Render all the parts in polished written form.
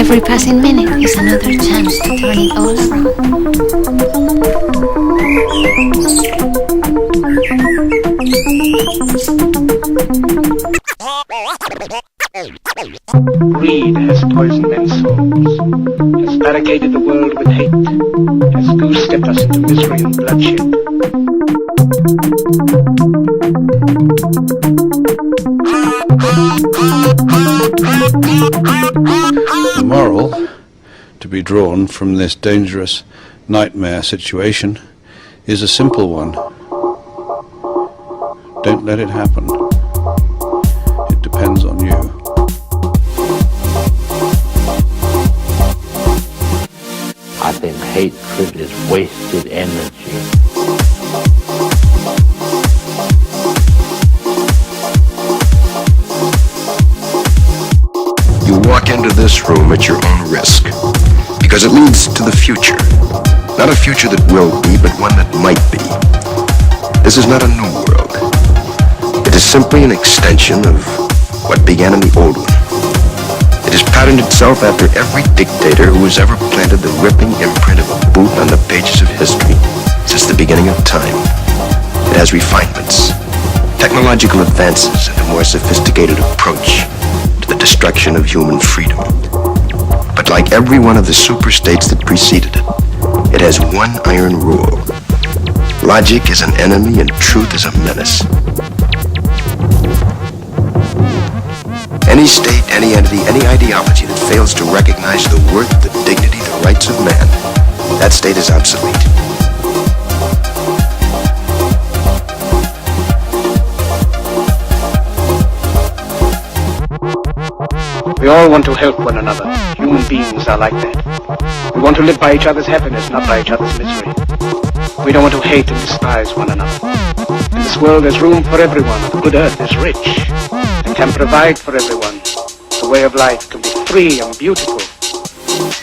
Every passing minute is another chance to turn it all around. Greed has poisoned men's souls, has barricaded the world with hate, has goose-stepped us into misery and bloodshed. The moral to be drawn from this dangerous nightmare situation is a simple one. Don't let it happen. It depends on you. I think hatred is wasted energy. You walk into this room at your own risk, because it leads to the future. Not a future that will be, but one that might be. This is not a new world. It is simply an extension of what began in the old one. It has patterned itself after every dictator who has ever planted the ripping imprint of a boot on the pages of history since the beginning of time. It has refinements, technological advances, and a more sophisticated approach to the destruction of human freedom. But like every one of the superstates that preceded it, it has one iron rule. Logic is an enemy and truth is a menace. Any state, any entity, any ideology that fails to recognize the worth, the dignity, the rights of man, that state is obsolete. We all want to help one another. Human beings are like that. We want to live by each other's happiness, not by each other's misery. We don't want to hate and despise one another. In this world there's room for everyone. The good earth is rich and can provide for everyone. The way of life can be free and beautiful.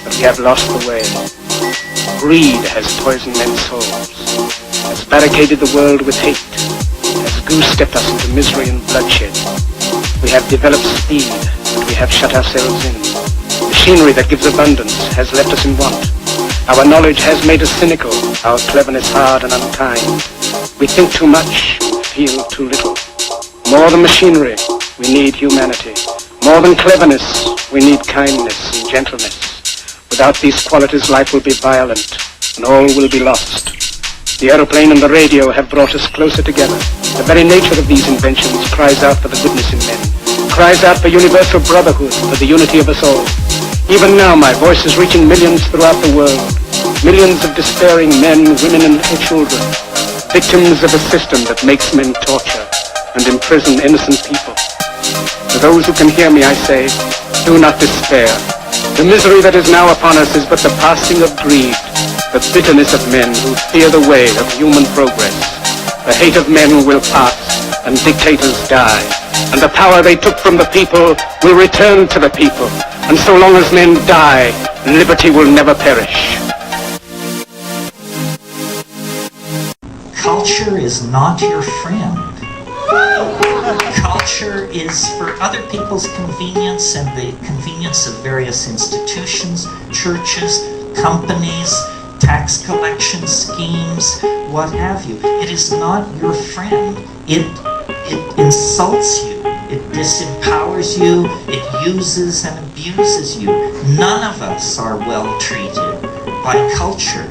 But we have lost the way. Greed has poisoned men's souls, has barricaded the world with hate, has goose-stepped us into misery and bloodshed. We have developed speed, but we have shut ourselves in. Machinery that gives abundance has left us in want. Our knowledge has made us cynical, our cleverness hard and unkind. We think too much, feel too little. More than machinery, we need humanity. More than cleverness, we need kindness and gentleness. Without these qualities, life will be violent, and all will be lost. The aeroplane and the radio have brought us closer together. The very nature of these inventions cries out for the goodness in men, cries out for universal brotherhood, for the unity of us all. Even now, my voice is reaching millions throughout the world, millions of despairing men, women, and children, victims of a system that makes men torture and imprison innocent people. To those who can hear me, I say, do not despair. The misery that is now upon us is but the passing of greed, the bitterness of men who fear the way of human progress. The hate of men will pass, and dictators die, and the power they took from the people will return to the people. And so long as men die, liberty will never perish. Culture is not your friend. Culture is for other people's convenience and the convenience of various institutions, churches, companies, tax collection schemes, what have you. It is not your friend. It insults you. It disempowers you. It uses and abuses you. None of us are well treated by culture.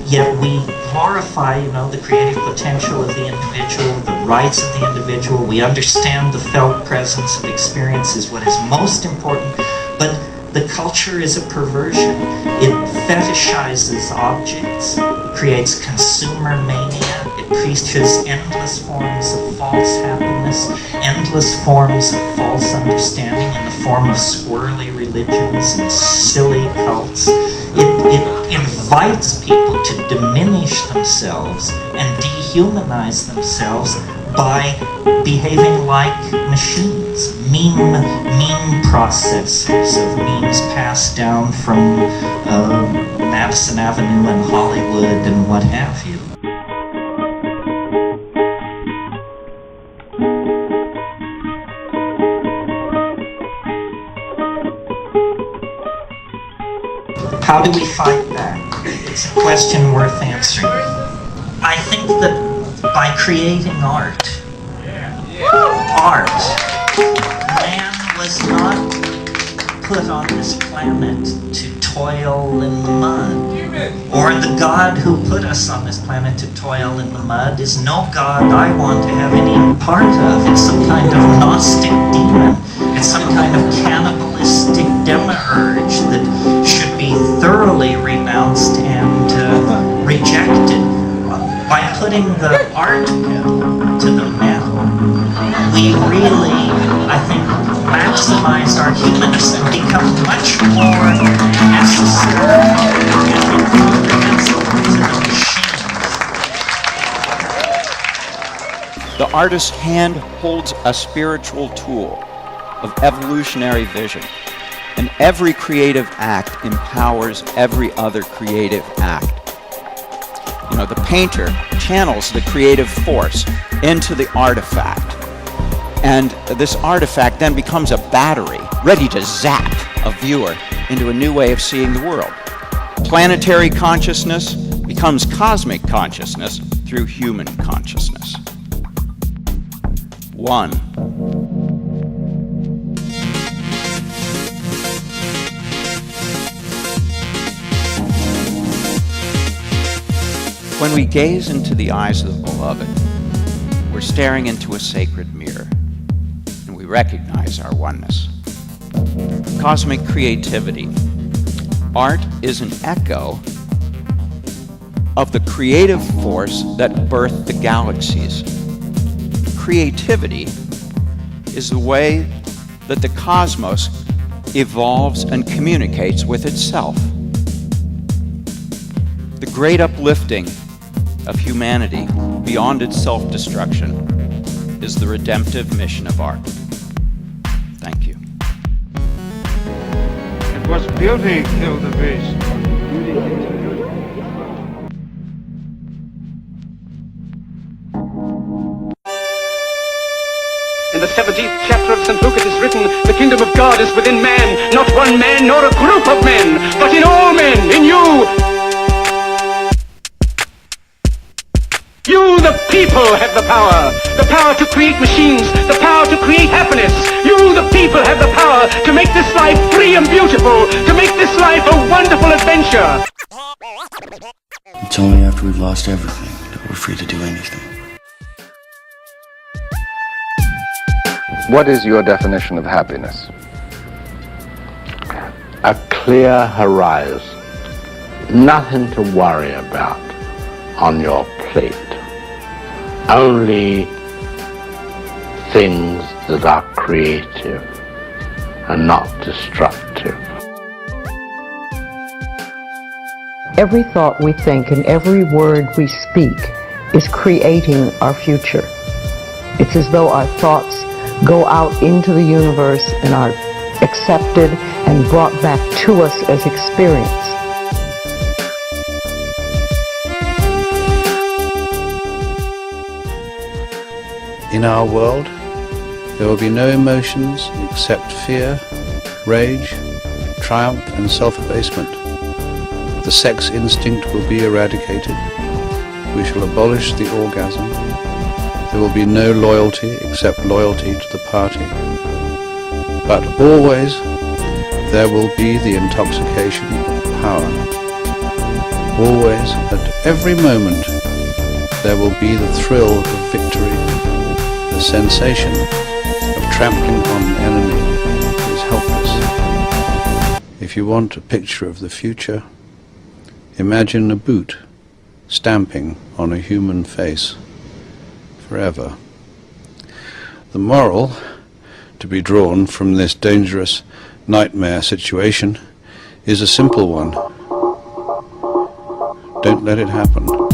Yet we glorify, the creative potential of the individual, the rights of the individual. We understand the felt presence of experience is what is most important, but the culture is a perversion. It fetishizes objects. It creates consumer mania. It preaches endless forms of false happiness, endless forms of false understanding in the form of squirrely religions and silly cults. It invites people to diminish themselves and dehumanize themselves by behaving like machines, meme processors of memes passed down from Madison Avenue and Hollywood and what have you. How do we fight back? It's a question worth answering. I think that by creating art, man was not put on this planet to toil in the mud. Or the God who put us on this planet to toil in the mud is no God I want to have any part of. It's some kind of Gnostic demon. It's some kind of cannibalistic demiurge that should be thoroughly renounced and rejected. By putting the art pedal to the metal, we really, I think, maximize our humanism and become much more necessary and incomprehensible to the machines. The artist's hand holds a spiritual tool of evolutionary vision, and every creative act empowers every other creative act. You know, the painter channels the creative force into the artifact, and this artifact then becomes a battery ready to zap a viewer into a new way of seeing the world. Planetary consciousness becomes cosmic consciousness through human consciousness. 1. When we gaze into the eyes of the beloved, we're staring into a sacred mirror, and we recognize our oneness. Cosmic creativity. Art is an echo of the creative force that birthed the galaxies. Creativity is the way that the cosmos evolves and communicates with itself. The great uplifting of humanity beyond its self-destruction is the redemptive mission of art. Thank you. It was beauty killed the beast. In the 17th chapter of St. Luke it is written, the kingdom of God is within man, not one man nor a group of men, but in all men, in you. You, the people, have the power to create machines, the power to create happiness. You, the people, have the power to make this life free and beautiful, to make this life a wonderful adventure. It's only after we've lost everything that we're free to do anything. What is your definition of happiness? A clear horizon, nothing to worry about on your plate, only things that are creative and not destructive. Every thought we think and every word we speak is creating our future. It's as though our thoughts go out into the universe and are accepted and brought back to us as experience. In our world, there will be no emotions except fear, rage, triumph and self-abasement. The sex instinct will be eradicated. We shall abolish the orgasm. There will be no loyalty except loyalty to the party. But always there will be the intoxication of power. Always, at every moment, there will be the thrill of victory. The sensation of trampling on an enemy who is helpless. If you want a picture of the future, imagine a boot stamping on a human face forever. The moral to be drawn from this dangerous nightmare situation is a simple one. Don't let it happen.